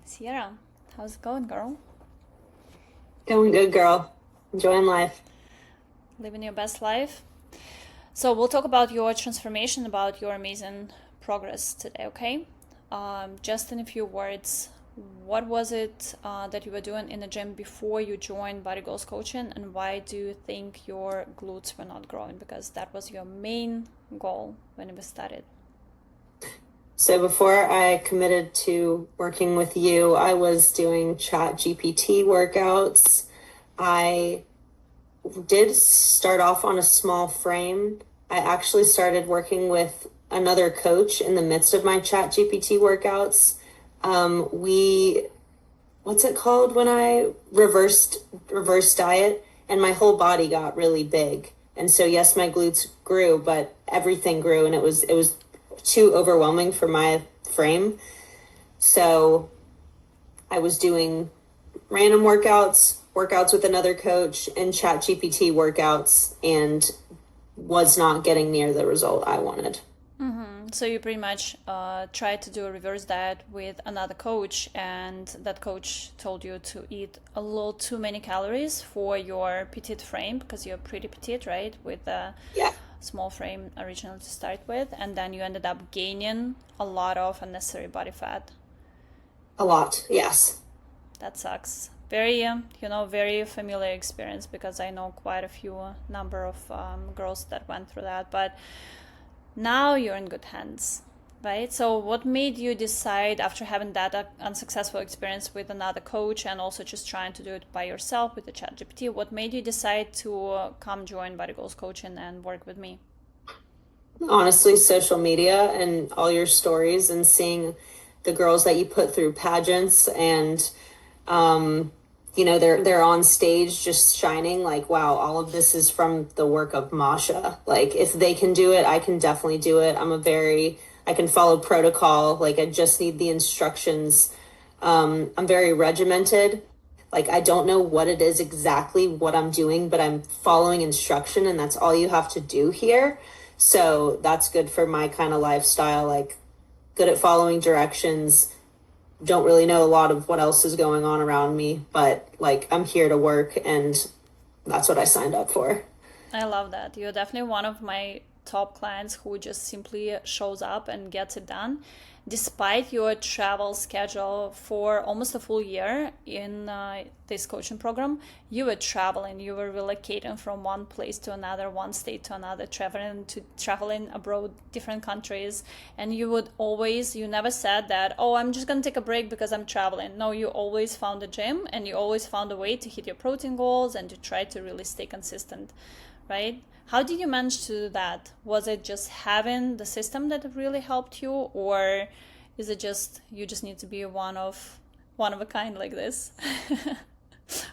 Sierra, how's it going, girl? Going good, girl. Enjoying life. Living your best life? So, we'll talk about your transformation, about your amazing progress today, okay? Just in a few words, what was it that you were doing in the gym before you joined Body Goals Coaching, and why do you think your glutes were not growing? Because that was your main goal when you started. So before I committed to working with you, I was doing chat GPT workouts. I did start off on a small frame. I actually started working with another coach in the midst of my chat GPT workouts. We what's it called when I reversed diet and my whole body got really big. And so yes, my glutes grew, but everything grew and it was too overwhelming for my frame. So I was doing random workouts with another coach and chat GPT workouts and was not getting near the result I wanted. So you pretty much tried to do a reverse diet with another coach, and that coach told you to eat a little too many calories for your petite frame because you're pretty petite, right? With a Yeah, small frame originally to start with, and then you ended up gaining a lot of unnecessary body fat. a lot. Yes. That sucks. Very, very familiar experience because I know quite a few number of girls that went through that, but now you're in good hands, right? So what made you decide after having that unsuccessful experience with another coach and also just trying to do it by yourself with the chat GPT, what made you decide to come join Body Goals Coaching and work with me? Honestly, social media and all your stories and seeing the girls that you put through pageants and um they're on stage just shining like wow, all of this is from the work of Masha. Like if they can do it, I can definitely do it. I can follow protocol. Like I just need the instructions. I'm very regimented. Like I don't know what it is exactly what I'm doing, but I'm following instruction and that's all you have to do here. So that's good for my kind of lifestyle, like good at following directions. Don't really know a lot of what else is going on around me, but like I'm here to work and that's what I signed up for. I love that. You're definitely one of my top clients who just simply shows up and gets it done. Despite your travel schedule for almost a full year in this coaching program, you were traveling, you were relocating from one place to another, one state to another, traveling abroad, different countries, and you never said that, oh, I'm just gonna take a break because I'm traveling. No, you always found a gym and you always found a way to hit your protein goals and to try to really stay consistent, right? How did you manage to do that? Was it just having the system that really helped you, or is it just you just need to be one of a kind like this?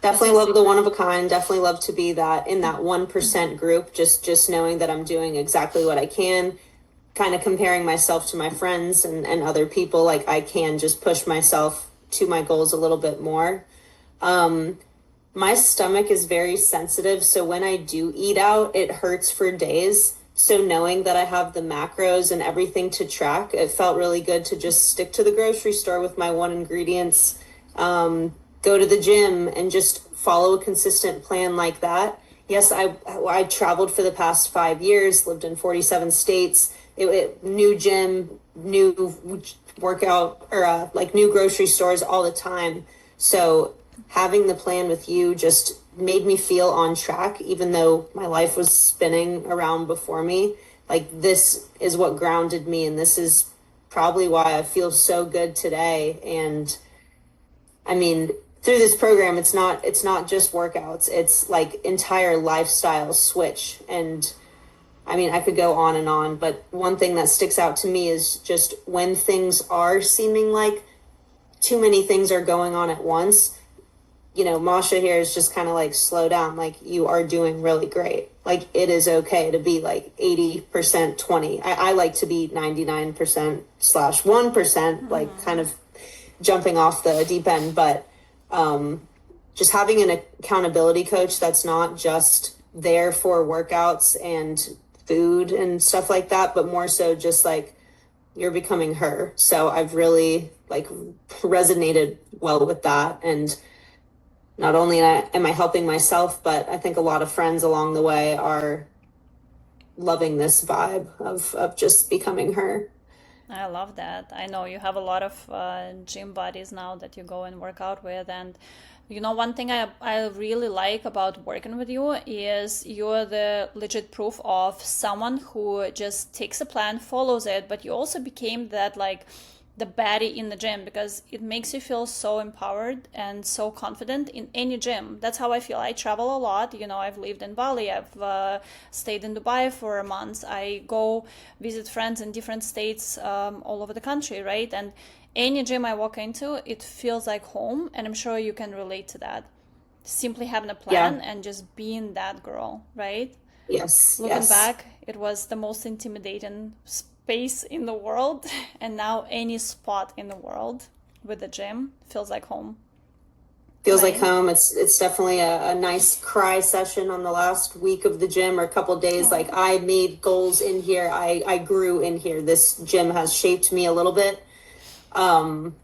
What's Definitely your love the one secret? of a kind. Definitely love to be that in that 1% group, just knowing that I'm doing exactly what I can, kind of comparing myself to my friends and other people. Like I can just push myself to my goals a little bit more. My stomach is very sensitive, so when I do eat out, it hurts for days. So knowing that I have the macros and everything to track, it felt really good to just stick to the grocery store with my one ingredients, go to the gym and just follow a consistent plan like that. Yes, I traveled for the past 5 years, lived in 47 states. New gym, new workout, or like new grocery stores all the time. So having the plan with you just made me feel on track, even though my life was spinning around before me. Like this is what grounded me, and this is probably why I feel so good today. And I mean, through this program, it's not just workouts. It's like entire lifestyle switch. And I mean, I could go on and on, but one thing that sticks out to me is just when things are seeming like too many things are going on at once, Masha here is just kind of like slow down. Like you are doing really great. Like it is okay to be like 80% 20. I like to be 99% slash 1%, like kind of jumping off the deep end, but just having an accountability coach that's not just there for workouts and food and stuff like that, but more so just like you're becoming her. So I've really like resonated well with that. And not only am I helping myself, but I think a lot of friends along the way are loving this vibe of just becoming her. I love that. I know you have a lot of gym buddies now that you go and work out with. And one thing I really like about working with you is you're the legit proof of someone who just takes a plan, follows it, but you also became that like the baddie in the gym, because it makes you feel so empowered and so confident in any gym. That's how I feel. I travel a lot. I've lived in Bali. I've stayed in Dubai for a month. I go visit friends in different states all over the country, right? And any gym I walk into, it feels like home. And I'm sure you can relate to that. Simply having a plan Yeah. and just being that girl, right? Yes. Looking Yes. back, it was the most intimidating space in the world, and now any spot in the world with the gym feels like home, Feels like right? home. It's definitely a nice cry session on the last week of the gym or a couple of days. Like Oh, I made goals in here. I grew in here. This gym has shaped me a little bit. Um,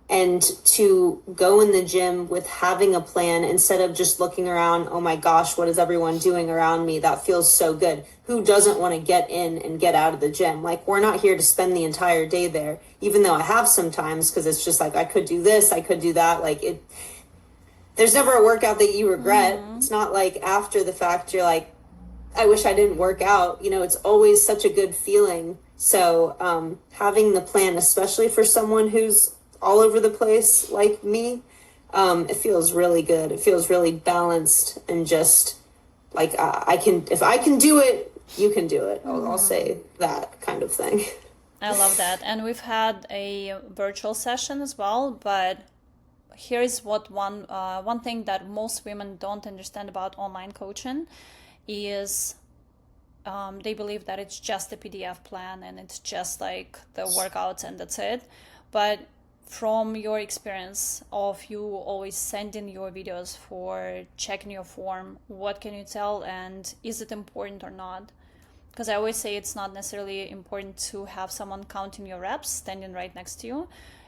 and to go in the gym with having a plan instead of just looking around, oh my gosh, what is everyone doing around me? That feels so good. Who doesn't want to get in and get out of the gym? Like, we're not here to spend the entire day there, even though I have sometimes, because it's just like I could do this, I could do that. Like, there's never a workout that you regret. mm-hmm. It's not like after the fact you're like, I wish I didn't work out. It's always such a good feeling. So having the plan, especially for someone who's all over the place like me, it feels really good. It feels really balanced and just like I can, if I can do it, you can do it. I'll Mm-hmm. say that kind of thing. I love that. And we've had a virtual session as well, but here's what one thing that most women don't understand about online coaching is they believe that it's just a PDF plan and it's just like the workouts and that's it. But from your experience of you always sending your videos for checking your form, what can you tell, and is it important or not? Because I always say it's not necessarily important to have someone counting your reps standing right next to you.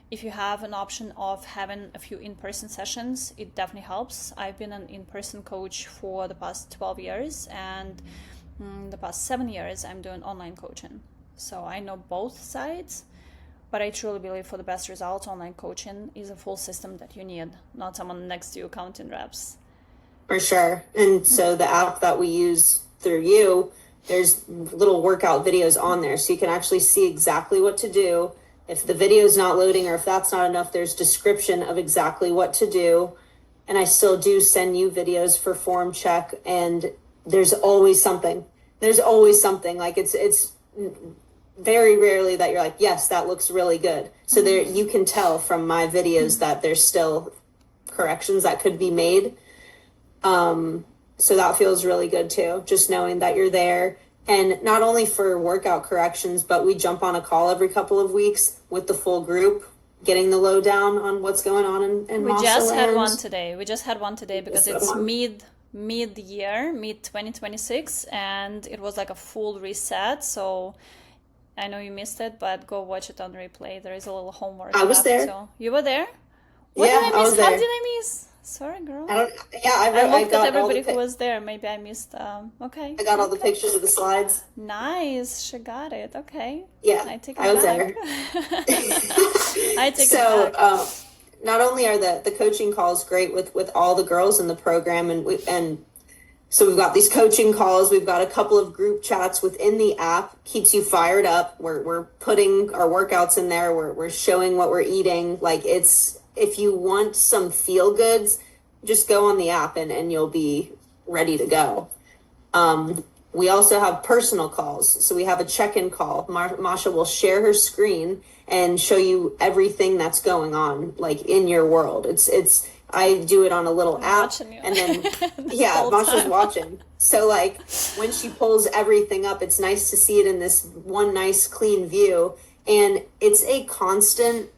If you have an option of having a few in-person sessions, it definitely helps. I've been an in-person coach for the past 12 years, and the past 7 years I'm doing online coaching. So I know both sides, but I truly believe for the best results, online coaching is a full system that you need, not someone next to you counting reps. For sure. And so the app that we use through you, there's little workout videos on there. So you can actually see exactly what to do. If the video is not loading or if that's not enough, there's description of exactly what to do. And I still do send you videos for form check, and there's always something. There's always something. Like it's very rarely that you're like, yes, that looks really good. So there you can tell from my videos that there's still corrections that could be made. So that feels really good too, just knowing that you're there. And not only for workout corrections, but we jump on a call every couple of weeks with the full group, getting the lowdown on what's going on in We Masha just had land. one today. We just had one today because Just that it's one. mid year, mid 2026, and it was like a full reset. So I know you missed it, but go watch it on replay. There is a little homework I was left. there. So you were there? What did Yeah, I I miss? was How did there. I miss? Sorry, girl. I don't. Yeah, I I looked at got all everybody who was there. Maybe I missed. Okay, I got all the okay. pictures of the slides. Nice. She got it. Okay. Yeah, I take I it was back. there. I take it So back. not only are the coaching calls great with all the girls in the program, and so we've got these coaching calls, we've got a couple of group chats within the app, keeps you fired up. We're putting our workouts in there, we're showing what we're eating. Like, it's, if you want some feel goods, just go on the app and you'll be ready to go. We also have personal calls. So we have a check-in call. Masha will share her screen and show you everything that's going on, like, in your world. I do it on a little I'm app, watching you and then, this yeah, whole Masha's time. watching. So, like, when she pulls everything up, it's nice to see it in this one nice, clean view. And it's a constant,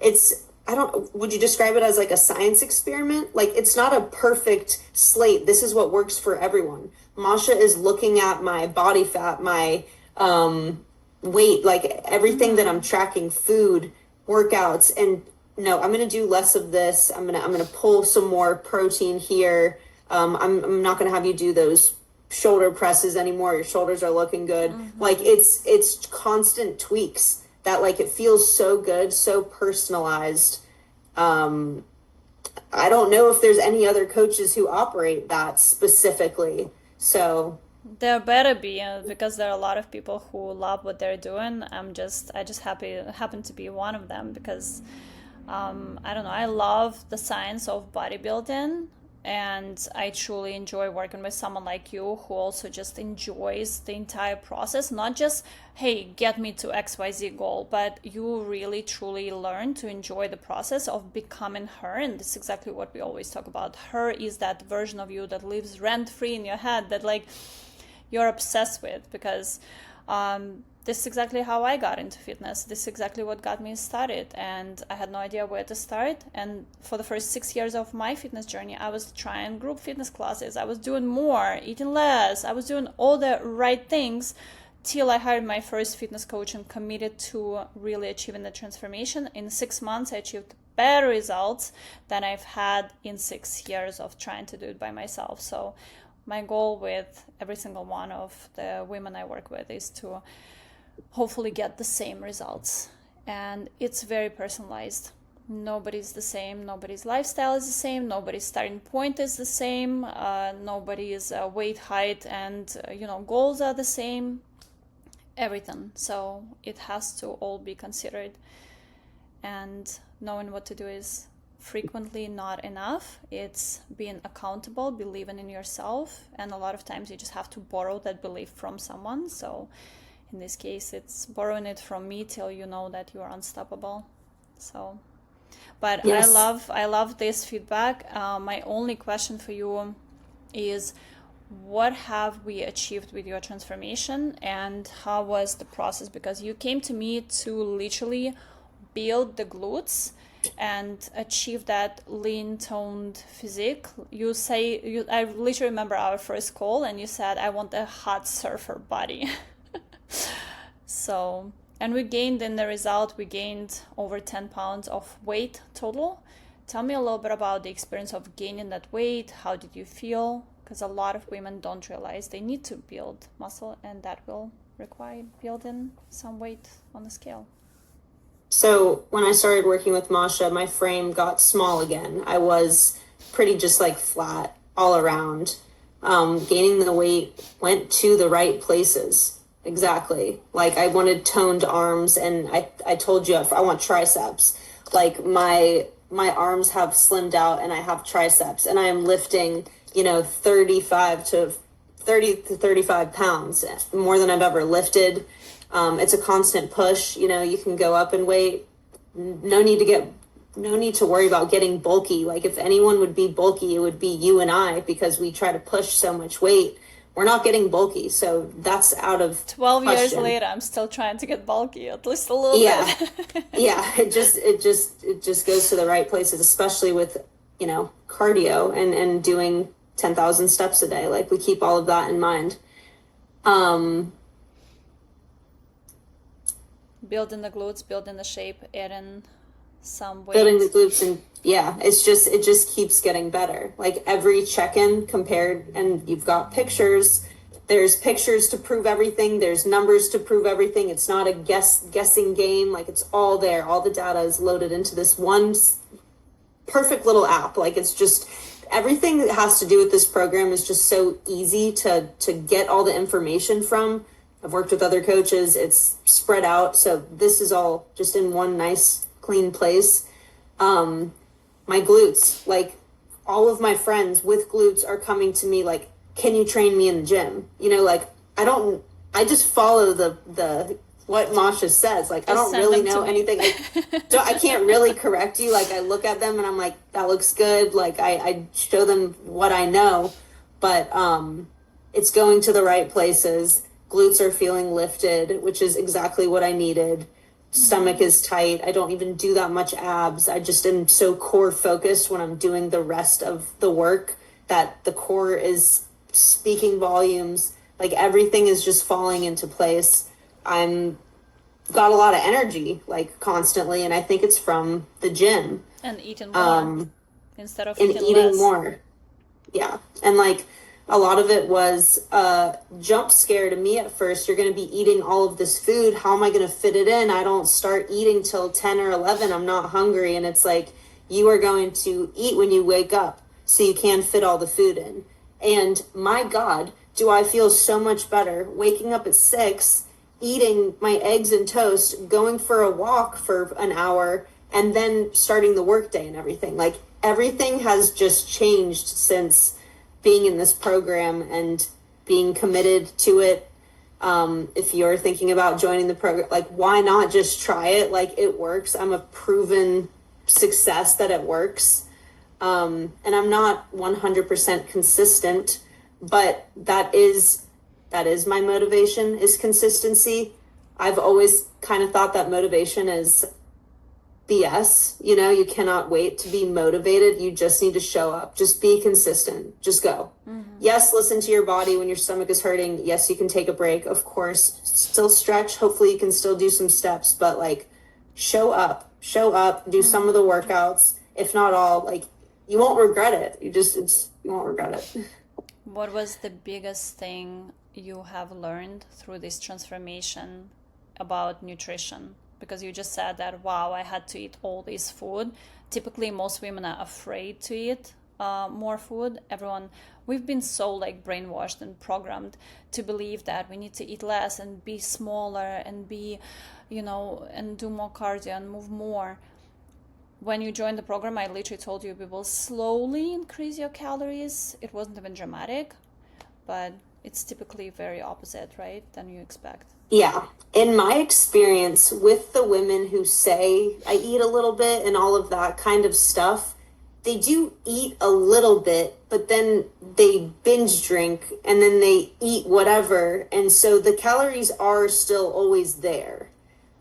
would you describe it as like a science experiment? Like, it's not a perfect slate. This is what works for everyone. Masha is looking at my body fat, my weight, like everything that I'm tracking, food, workouts, and no, I'm going to do less of this. I'm going to pull some more protein here. I'm not going to have you do those shoulder presses anymore. Your shoulders are looking good. Like it's constant tweaks that like, it feels so good, so personalized. I don't know if there's any other coaches who operate that specifically. So there better be, because there are a lot of people who love what they're doing. I just happen to be one of them, because I don't know, I love the science of bodybuilding, and I truly enjoy working with someone like you who also just enjoys the entire process, not just, hey, get me to XYZ goal, but you really truly learn to enjoy the process of becoming her. And this is exactly what we always talk about. Her is that version of you that lives rent-free in your head, that like you're obsessed with, because this is exactly how I got into fitness. This is exactly what got me started, and I had no idea where to start. And for the first 6 years of my fitness journey, I was trying group fitness classes. I was doing more, eating less. I was doing all the right things till I hired my first fitness coach and committed to really achieving the transformation. In 6 months, I achieved better results than I've had in 6 years of trying to do it by myself. So my goal with every single one of the women I work with is to hopefully get the same results. And it's very personalized. Nobody's the same. Nobody's lifestyle is the same. Nobody's starting point is the same. Nobody's weight, height, and goals are the same. Everything. So it has to all be considered. And knowing what to do is frequently not enough. It's being accountable, believing in yourself, and a lot of times you just have to borrow that belief from someone. So in this case, it's borrowing it from me till you know that you are unstoppable. So, but yes. I love this feedback. My only question for you is, what have we achieved with your transformation, and how was the process? Because you came to me to literally build the glutes and achieve that lean toned physique. I literally remember our first call, and you said, I want a hot surfer body. So, and we gained over 10 pounds of weight total. Tell me a little bit about the experience of gaining that weight. How did you feel? Because a lot of women don't realize they need to build muscle, and that will require building some weight on the scale. So when I started working with Masha, my frame got small again. I was pretty just like flat all around. Gaining the weight went to the right places. Exactly. Like I wanted toned arms, and I told you I want triceps. Like my arms have slimmed out, and I have triceps, and I am lifting, 30 to 35 pounds, more than I've ever lifted. It's a constant push. You can go up in weight. No need to worry about getting bulky. Like if anyone would be bulky, it would be you and I, because we try to push so much weight. We're not getting bulky, so that's out of 12 question. Years later, I'm still trying to get bulky, at least a little bit. Yeah, it just goes to the right places, especially with cardio and doing 10,000 steps a day. Like we keep all of that in mind. Building the glutes, building the shape, adding some weight. Building the glutes, and it just keeps getting better. Like every check-in compared, and you've got pictures. There's pictures to prove everything. There's numbers to prove everything. It's not a guessing game. Like it's all there. All the data is loaded into this one perfect little app. Like it's just everything that has to do with this program is just so easy to get all the information from. I've worked with other coaches. It's spread out. So this is all just in one nice, clean place. My glutes, like all of my friends with glutes are coming to me like, can you train me in the gym? I just follow the what Masha says. Like, I don't really know anything. I can't really correct you. Like I look at them and I'm like, that looks good. Like I show them what I know, but, it's going to the right places. Glutes are feeling lifted, which is exactly what I needed. Stomach is tight. I don't even do that much abs. I just am so core focused when I'm doing the rest of the work that the core is speaking volumes. Like everything is just falling into place. I'm got a lot of energy like constantly, and I think it's from the gym. And eating more instead of And eating eating less. more. Yeah. And like a lot of it was jump scare to me at first. You're going to be eating all of this food. How am I going to fit it in? I don't start eating till 10 or 11. I'm not hungry. And it's like you are going to eat when you wake up so you can fit all the food in. And my God, do I feel so much better waking up at 6, eating my eggs and toast, going for a walk for an hour, and then starting the workday and everything. Like everything has just changed since being in this program and being committed to it. If you're thinking about joining the program, like why not just try it? Like it works. I'm a proven success that it works. And I'm not 100% consistent, but that is my motivation, is consistency. I've always kind of thought that motivation is BS. You know, you cannot wait to be motivated. You just need to show up. Just be consistent. Just go. Yes, listen to your body when your stomach is hurting. Yes, you can take a break. Of course, still stretch. Hopefully you can still do some steps, but like show up, do some of the workouts. If not all, like you won't regret it. You won't regret it. What was the biggest thing you have learned through this transformation about nutrition? Because you just said that, wow, I had to eat all this food. Typically, most women are afraid to eat more food. We've been so like brainwashed and programmed to believe that we need to eat less and be smaller and be, and do more cardio and move more. When you joined the program, I literally told you we will slowly increase your calories. It wasn't even dramatic, but it's typically very opposite, right, than you expect. Yeah. In my experience with the women who say I eat a little bit and all of that kind of stuff, they do eat a little bit, but then they binge drink and then they eat whatever. And so the calories are still always there.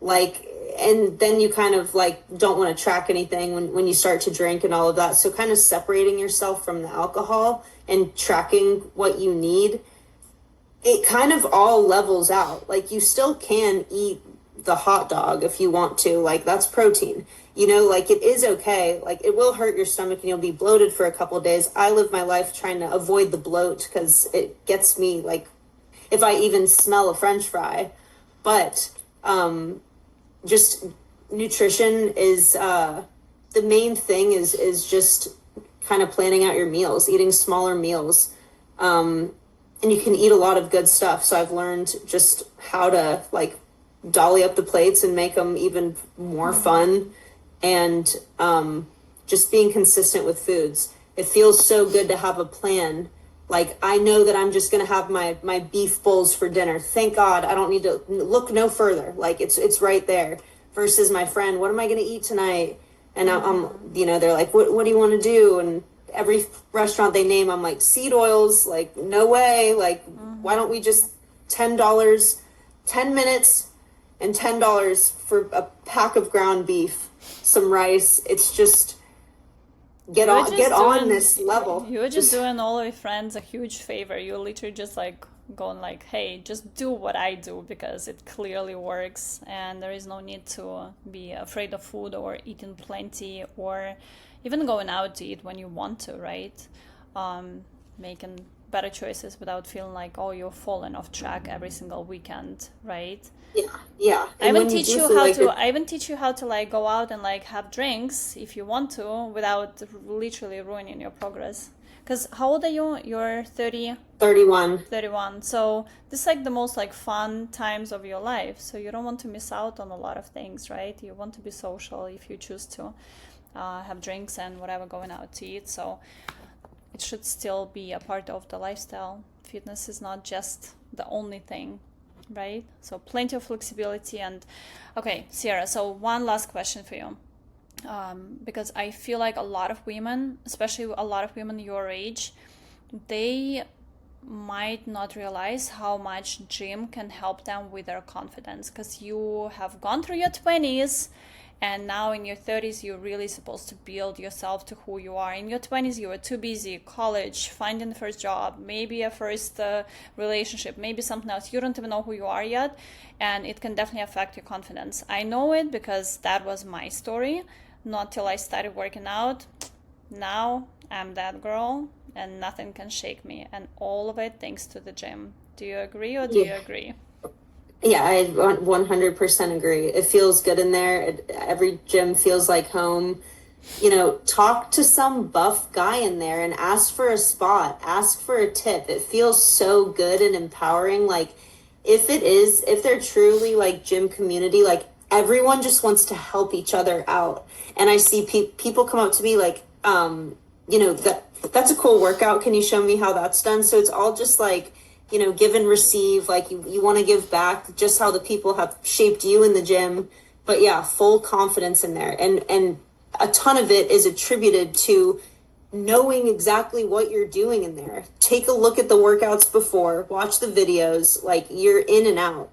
Like, and then you kind of like don't want to track anything when you start to drink and all of that. So kind of separating yourself from the alcohol and tracking what you need, it kind of all levels out. Like you still can eat the hot dog if you want to, like that's protein, like it is okay. Like it will hurt your stomach and you'll be bloated for a couple of days. I live my life trying to avoid the bloat because it gets me like if I even smell a French fry. But just nutrition is the main thing is just kind of planning out your meals, eating smaller meals. And you can eat a lot of good stuff. So I've learned just how to like dolly up the plates and make them even more fun. And just being consistent with foods. It feels so good to have a plan. Like I know that I'm just going to have my beef bowls for dinner. Thank God I don't need to look no further. Like it's right there. Versus my friend, what am I going to eat tonight? And I'm they're like, what do you want to do? And every restaurant they name, I'm like, seed oils, like, no way. Like, why don't we just $10, 10 minutes and $10 for a pack of ground beef, some rice. It's just, get on this level. You're just doing all your friends a huge favor. You're literally just like going like, hey, just do what I do because it clearly works and there is no need to be afraid of food or eating plenty or even going out to eat when you want to, right? Making better choices without feeling like, oh, you're falling off track every single weekend, right? Yeah. I even teach you how to like go out and like have drinks if you want to without literally ruining your progress. Because how old are you? You're 30? 31. So this is like the most like fun times of your life. So you don't want to miss out on a lot of things, right? You want to be social if you choose to. Have drinks and whatever, going out to eat. So it should still be a part of the lifestyle. Fitness is not just the only thing, right? So plenty of flexibility. And okay, Sierra, so one last question for you. Because I feel like a lot of women, especially a lot of women your age, they might not realize how much gym can help them with their confidence, because you have gone through your 20s And now in your 30s, you're really supposed to build yourself to who you are. In your 20s, you were too busy, college, finding the first job, maybe a first relationship, maybe something else. You don't even know who you are yet. And it can definitely affect your confidence. I know it because that was my story. Not till I started working out. Now I'm that girl and nothing can shake me. And all of it thanks to the gym. Do you agree or do you agree? Yeah, I 100% agree. It feels good in there. Every gym feels like home. Talk to some buff guy in there and ask for a spot, ask for a tip. It feels so good and empowering. Like, if they're truly like gym community, like everyone just wants to help each other out. And I see people come up to me like, that's a cool workout. Can you show me how that's done? So it's all just like, give and receive. Like you want to give back just how the people have shaped you in the gym. But yeah, full confidence in there. And a ton of it is attributed to knowing exactly what you're doing in there. Take a look at the workouts before, watch the videos, like you're in and out.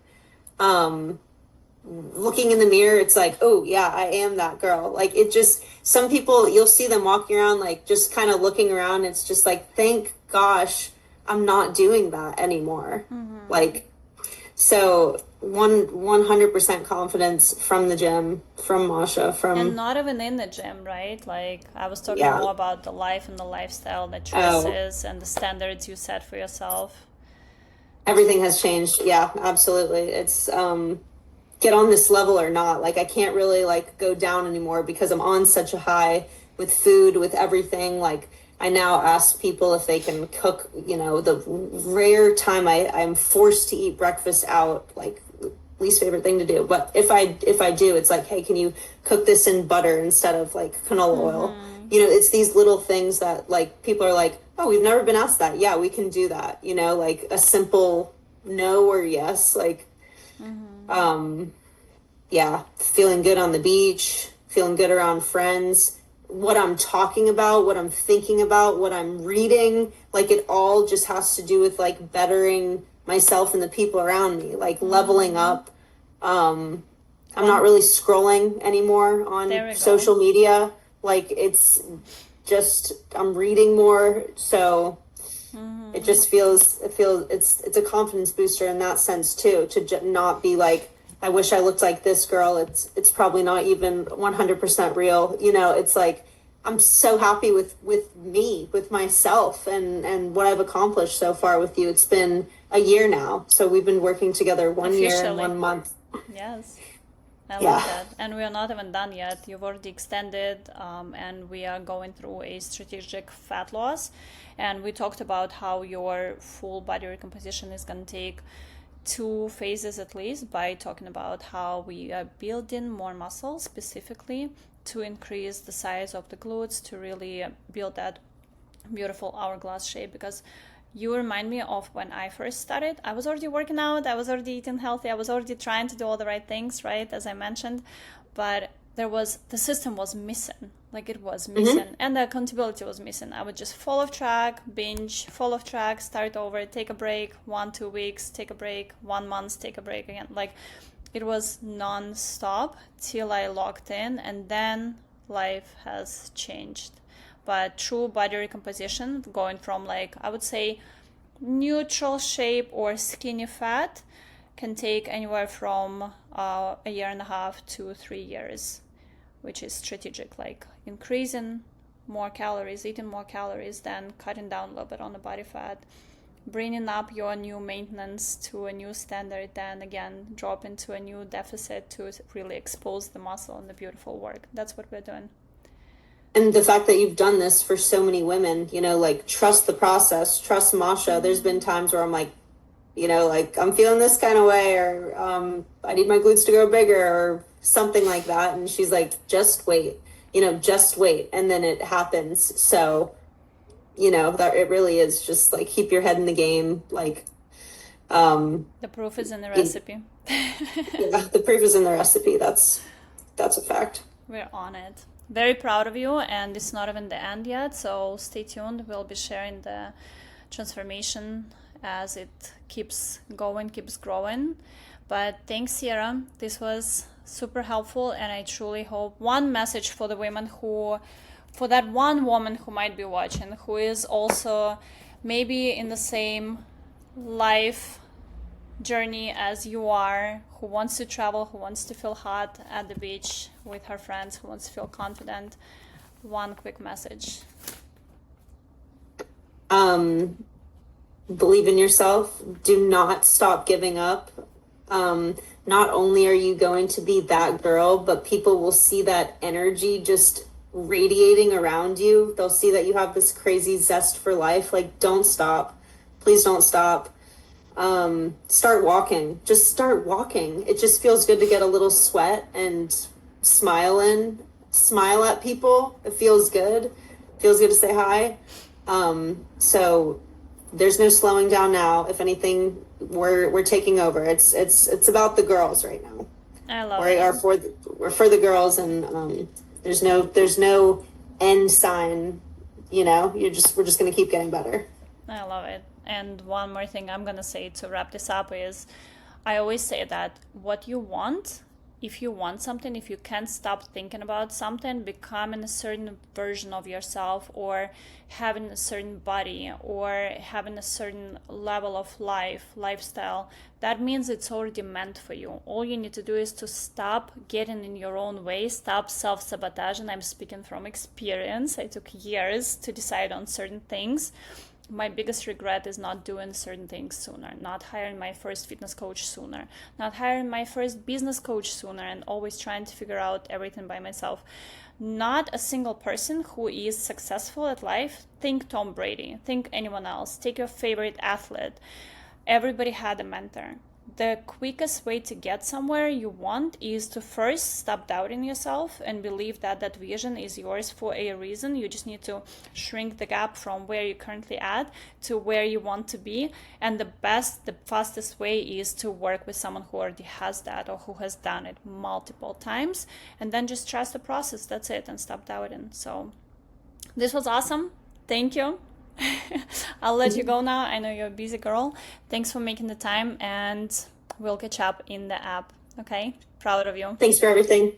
Looking in the mirror, it's like, oh yeah, I am that girl. Like it just, some people, you'll see them walking around, like just kind of looking around. It's just like, thank gosh, I'm not doing that anymore. Like, so 100% confidence from the gym, from Masha, and not even in the gym, right? Like I was talking Yeah. more about the life and the lifestyle, the choices and the standards you set for yourself. Everything has changed. Yeah, absolutely. It's get on this level or not. Like I can't really like go down anymore because I'm on such a high with food, with everything. Like I now ask people if they can cook, the rare time I'm forced to eat breakfast out, like least favorite thing to do. But if I do, it's like, hey, can you cook this in butter instead of like canola oil? It's these little things that like people are like, oh, we've never been asked that. Yeah, we can do that. Like a simple no or yes, like yeah, feeling good on the beach, feeling good around friends, what I'm talking about, what I'm thinking about, what I'm reading, like it all just has to do with like bettering myself and the people around me, like leveling up. I'm not really scrolling anymore on social media. Like it's just, I'm reading more. So it just feels, it's a confidence booster in that sense too, to not be like, I wish I looked like this girl. It's probably not even 100% real. It's like, I'm so happy with me, with myself and what I've accomplished so far with you. It's been a year now. So we've been working together 1 year and 1 month. Yes. I love that. And we are not even done yet. You've already extended, and we are going through a strategic fat loss. And we talked about how your full body recomposition is going to take 2 phases at least, by talking about how we are building more muscle specifically to increase the size of the glutes, to really build that beautiful hourglass shape. Because you remind me of when I first started. I was already working out, I was already eating healthy, I was already trying to do all the right things, right, as I mentioned, but the system was missing. Like it was missing, and the accountability was missing. I would just fall off track, binge, fall off track, start over, take a break, 1-2 weeks, take a break, 1 month, take a break again. Like it was non-stop till I locked in, and then life has changed. But true body recomposition, going from like, I would say, neutral shape or skinny fat, can take anywhere from 1.5 to 3 years, which is strategic, like increasing more calories, eating more calories, then cutting down a little bit on the body fat, bringing up your new maintenance to a new standard, then again drop into a new deficit to really expose the muscle and the beautiful work. That's what we're doing. And the fact that you've done this for so many women, like trust the process, trust Masha. There's been times where I'm like, like I'm feeling this kind of way, or I need my glutes to grow bigger or something like that. And she's like, just wait, just wait. And then it happens. So, that it really is just like, keep your head in the game. Like, the proof is in the recipe. Yeah, the proof is in the recipe. That's a fact. We're on it. Very proud of you, and it's not even the end yet, so stay tuned. We'll be sharing the transformation as it keeps going, keeps growing. But thanks, Sierra. This was super helpful, and I truly hope one message for the women who, for that one woman who might be watching, who is also maybe in the same life journey as you are, who wants to travel, who wants to feel hot at the beach with her friends, who wants to feel confident. One quick message. Believe in yourself. Do not stop giving up. Not only are you going to be that girl, but people will see that energy just radiating around you. They'll see that you have this crazy zest for life. Like, don't stop. Please don't stop. Start walking. Just start walking. It just feels good to get a little sweat and smile at people. It feels good. It feels good to say hi. So there's no slowing down now. If anything, we're taking over. It's about the girls right now. I love it. We're for the girls, and there's no end sign. You know, we're just gonna keep getting better. I love it. And one more thing I'm gonna say to wrap this up is, I always say that what you want, if you want something, if you can't stop thinking about something, becoming a certain version of yourself, or having a certain body, or having a certain level of lifestyle, that means it's already meant for you. All you need to do is to stop getting in your own way, stop self-sabotage. And I'm speaking from experience. I took years to decide on certain things. My biggest regret is not doing certain things sooner, not hiring my first fitness coach sooner, not hiring my first business coach sooner, and always trying to figure out everything by myself. Not a single person who is successful at life. Think Tom Brady, think anyone else, take your favorite athlete. Everybody had a mentor. The quickest way to get somewhere you want is to first stop doubting yourself and believe that that vision is yours for a reason. You just need to shrink the gap from where you're currently at to where you want to be. And the fastest way is to work with someone who already has that, or who has done it multiple times, and then just trust the process. That's it, and stop doubting. So this was awesome. Thank you. I'll let you go now. I know you're a busy girl. Thanks for making the time, and we'll catch up in the app. Okay? Proud of you. Thanks for everything.